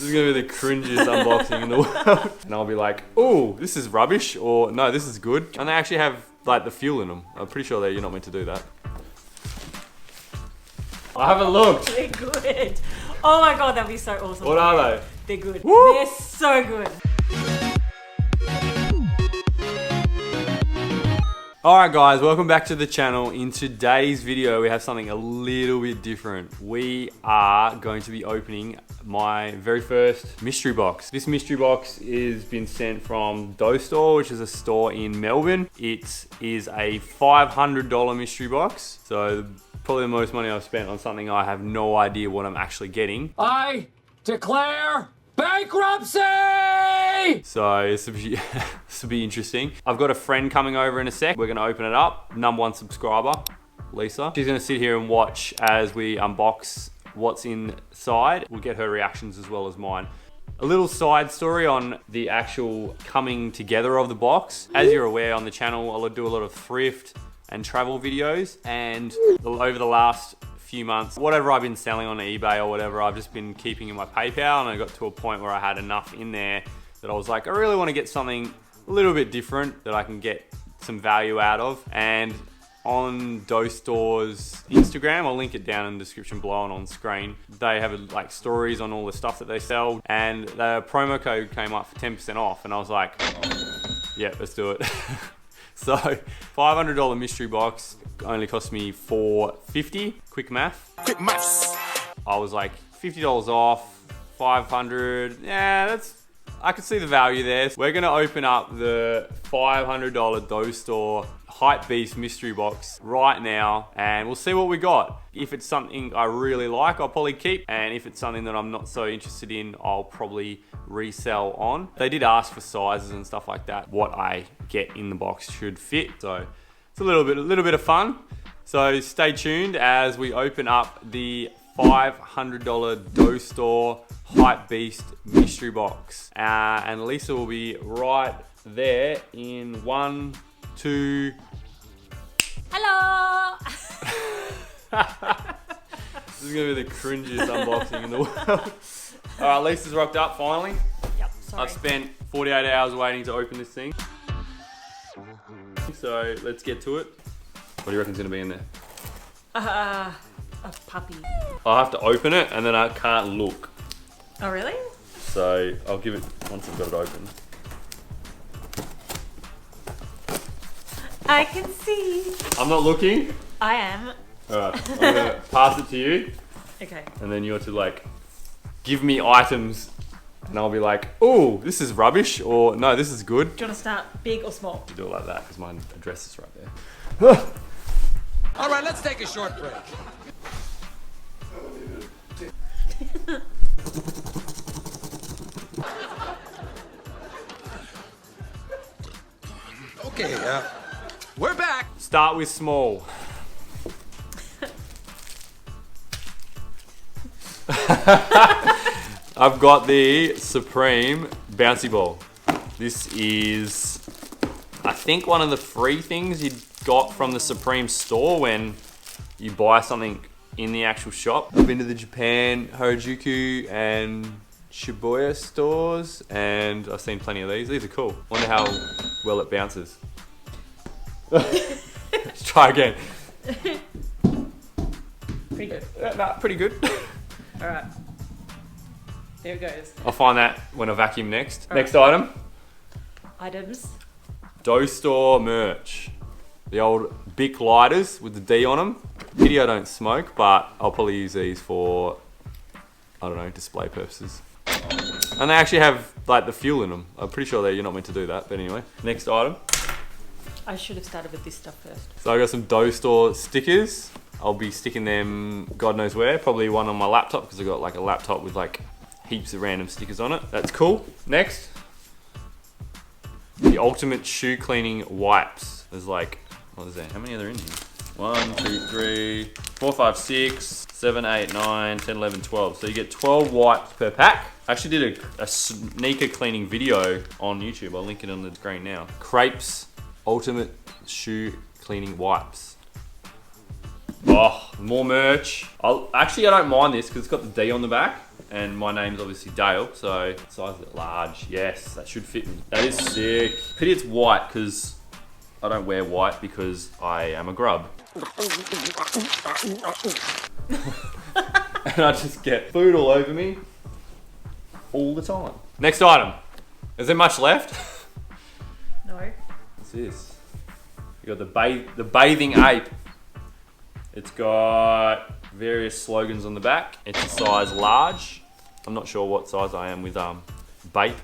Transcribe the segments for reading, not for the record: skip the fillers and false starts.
This is gonna be the cringiest unboxing in the world. And I'll be like, oh, this is rubbish, or no, this is good. And they actually have like the fuel in them. I'm pretty sure that you're not meant to do that. I haven't looked. They're good. Oh my god, that'd be so awesome. What are they? They're good. Woo! They're so good. Alright guys, welcome back to the channel. In today's video, we have something a little bit different. We are going to be opening my very first mystery box. This mystery box is been sent from Doughstore, which is a store in Melbourne. It is a $500 mystery box. So probably the most money I've spent on something I have no idea what I'm actually getting. I declare bankruptcy! So this will be interesting. I've got a friend coming over in a sec. We're gonna open it up. #1 subscriber, Lisa. She's gonna sit here and watch as we unbox what's inside. We'll get her reactions as well as mine. A little side story on the actual coming together of the box. As you're aware on the channel, I'll do a lot of thrift and travel videos, and over the last few months, whatever I've been selling on eBay or whatever, I've just been keeping in my PayPal, and I got to a point where I had enough in there that I was like, I really want to get something a little bit different that I can get some value out of. And on Doughstore's Instagram, I'll link it down in the description below and on screen, they have like stories on all the stuff that they sell, and the promo code came up for 10% off, and I was like, yeah, let's do it. So $500 mystery box only cost me $4.50. Quick math. Quick maths. I was like $50 off, 500. Yeah, I could see the value there. We're gonna open up the $500 Doughstore Hypebeast mystery box right now, and we'll see what we got. If it's something I really like, I'll probably keep, and if it's something that I'm not so interested in, I'll probably resell on. They did ask for sizes and stuff like that. What I get in the box should fit, so it's a little bit of fun. So stay tuned as we open up the $500 Doughstore Hypebeast mystery box, and Lisa will be right there in 1, 2. Hello. This is gonna be the cringiest unboxing in the world. All right, Lisa's rocked up finally. Yep, sorry. I've spent 48 hours waiting to open this thing. So let's get to it. What do you reckon's gonna be in there? A puppy. I'll have to open it and then I can't look. Oh, really? So I'll give it once I've got it open. I can see. I'm not looking. I am. All right, I'm gonna pass it to you, Okay. and then you're to like give me items, and I'll be like, oh, this is rubbish, or no, this is good. Do you want to start big or small? Do it like that because my address is right there. All right, let's take a short break. Okay, we're back. Start with small. I've got the Supreme Bouncy Ball. This is, I think, one of the free things you got from the Supreme store when you buy something in the actual shop. I've been to the Japan, Harajuku, and Shibuya stores, and I've seen plenty of these. These are cool. Wonder how well it bounces. Let's try again. Pretty good. Nah, pretty good. All right. There it goes. I'll find that when I vacuum next. All Next item. Items. Doughstore merch. The old Bic lighters with the D on them. Video don't smoke, but I'll probably use these for, I don't know, display purposes. And they actually have like the fuel in them. I'm pretty sure that you're not meant to do that, but anyway. Next item. I should have started with this stuff first. So I got some Doughstore stickers. I'll be sticking them God knows where. Probably one on my laptop because I got like a laptop with like heaps of random stickers on it. That's cool. Next. The ultimate shoe cleaning wipes. There's like, what is that? How many are there in here? 1, 2, 3, 4, 5, 6, 7, 8, 9, 10, 11, 12. So you get 12 wipes per pack. I actually did a sneaker cleaning video on YouTube. I'll link it on the screen now. Crepes ultimate shoe cleaning wipes. Oh, more merch. I don't mind this because it's got the D on the back. And my name's obviously Dale, so size is large. Yes, that should fit me. That is sick. Pity it's white, because I don't wear white because I am a grub. And I just get food all over me all the time. Next item. Is there much left? No. What's this? You got the bathing ape. It's got various slogans on the back. It's a size large. I'm not sure what size I am with bape.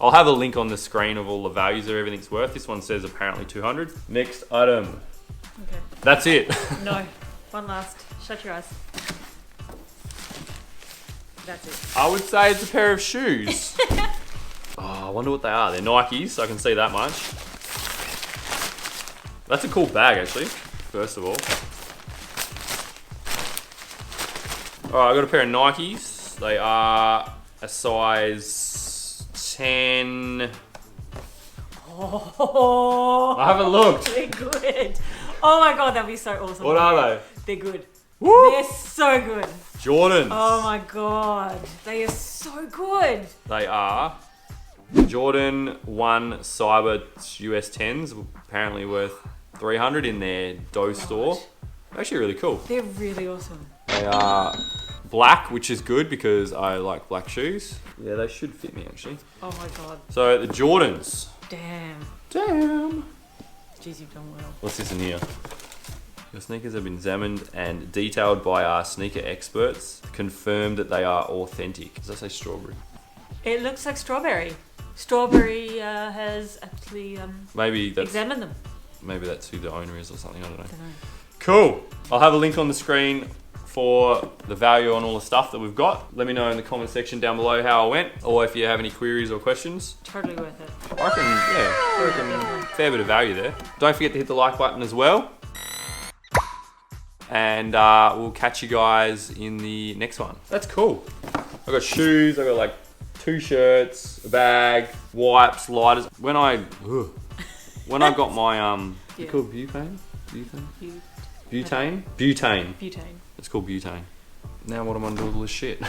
I'll have a link on the screen of all the values that everything's worth. This one says apparently 200. Next item. Okay. That's it. No. One last. Shut your eyes. That's it. I would say it's a pair of shoes. Oh, I wonder what they are. They're Nikes, I can see that much. That's a cool bag, actually, first of all. Alright, I got a pair of Nikes. They are a size 10. Oh, I haven't looked. they're good. Oh my god, that'd be so awesome. What are they? They're good. Woo! They're so good. Jordans. Oh my god, they are so good. They are Jordan 1 Cyber US 10s, apparently worth 300 in their Doughstore. Actually really cool. They're really awesome. They are black, which is good because I like black shoes. Yeah, they should fit me actually. Oh my god. So the Jordans. Damn. Damn. Jeez, you've done well. What's this in here? Your sneakers have been examined and detailed by our sneaker experts. Confirmed that they are authentic. Does that say strawberry? It looks like strawberry. Strawberry has actually Maybe that's examined them. maybe that's who the owner is or something. I don't know. Don't know. Cool. I'll have a link on the screen for the value on all the stuff that we've got. Let me know in the comment section down below how I went, or if you have any queries or questions. Totally worth it. I reckon fair bit of value there. Don't forget to hit the like button as well. And we'll catch you guys in the next one. That's cool. I got shoes, I got like 2 shirts, a bag, wipes, lighters. When I got my Yeah. called butane? You- Butane? Butane. Butane. It's called butane. Now what am I gonna do with all this shit?